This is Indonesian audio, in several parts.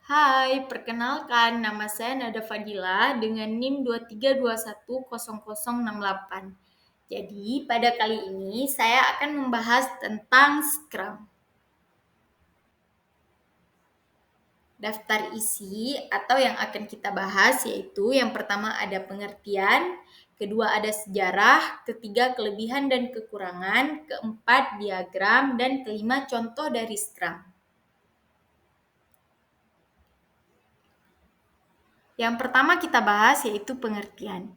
Hai, perkenalkan nama saya Nada Fadila dengan NIM 23210068. Jadi, pada kali ini saya akan membahas tentang Scrum. Daftar isi atau yang akan kita bahas yaitu yang pertama ada pengertian, kedua ada sejarah, ketiga kelebihan dan kekurangan, keempat diagram, dan kelima contoh dari Scrum. Yang pertama kita bahas yaitu pengertian.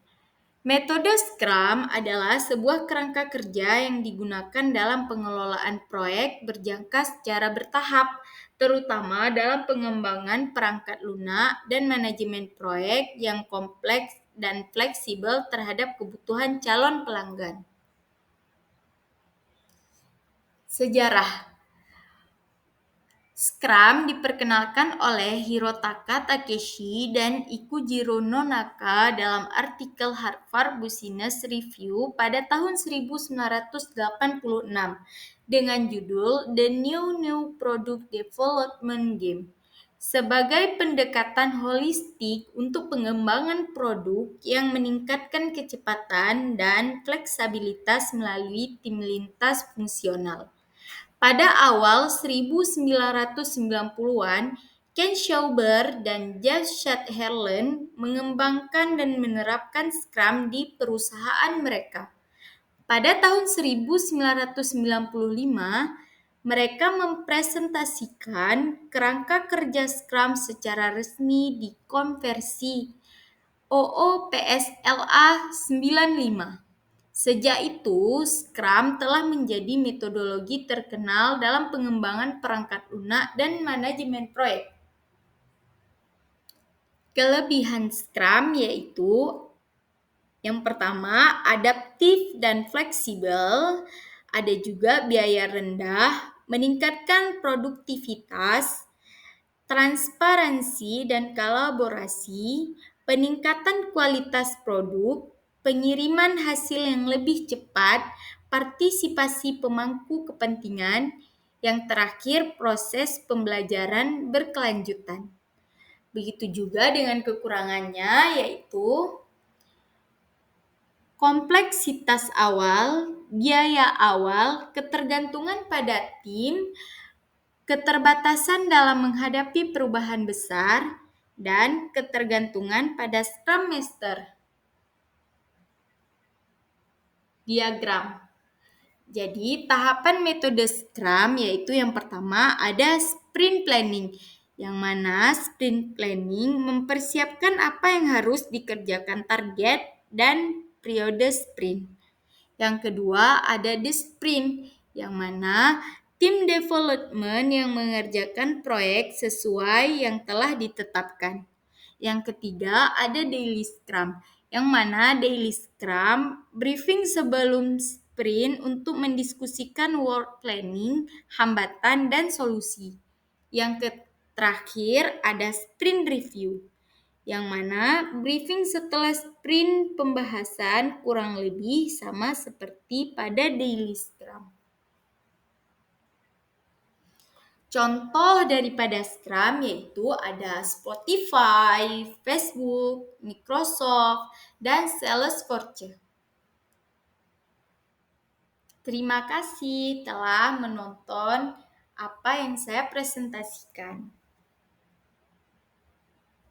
Metode Scrum adalah sebuah kerangka kerja yang digunakan dalam pengelolaan proyek berjangka secara bertahap, terutama dalam pengembangan perangkat lunak dan manajemen proyek yang kompleks dan fleksibel terhadap kebutuhan calon pelanggan. Sejarah Scrum diperkenalkan oleh Hirotaka Takeshi dan Ikujiro Nonaka dalam artikel Harvard Business Review pada tahun 1986 dengan judul The New Product Development Game sebagai pendekatan holistik untuk pengembangan produk yang meningkatkan kecepatan dan fleksibilitas melalui tim lintas fungsional. Pada awal 1990-an, Ken Schauber dan Jeff Sutherland mengembangkan dan menerapkan Scrum di perusahaan mereka. Pada tahun 1995, mereka mempresentasikan kerangka kerja Scrum secara resmi di konversi OOPSLA 95. Sejak itu, Scrum telah menjadi metodologi terkenal dalam pengembangan perangkat lunak dan manajemen proyek. Kelebihan Scrum yaitu yang pertama, adaptif dan fleksibel, ada juga biaya rendah, meningkatkan produktivitas, transparansi dan kolaborasi, peningkatan kualitas produk, pengiriman hasil yang lebih cepat, partisipasi pemangku kepentingan, yang terakhir proses pembelajaran berkelanjutan. Begitu juga dengan kekurangannya yaitu kompleksitas awal, biaya awal, ketergantungan pada tim, keterbatasan dalam menghadapi perubahan besar, dan ketergantungan pada Scrum Master. Diagram. Jadi, tahapan metode Scrum yaitu yang pertama ada sprint planning, yang mana sprint planning mempersiapkan apa yang harus dikerjakan target dan periode sprint. Yang kedua ada the sprint, yang mana tim development yang mengerjakan proyek sesuai yang telah ditetapkan. Yang ketiga ada daily scrum, yang mana daily scrum briefing sebelum sprint untuk mendiskusikan work planning, hambatan, dan solusi. Yang terakhir ada sprint review, yang mana briefing setelah sprint pembahasan kurang lebih sama seperti pada daily scrum. Contoh daripada Scrum yaitu ada Spotify, Facebook, Microsoft, dan Salesforce. Terima kasih telah menonton apa yang saya presentasikan.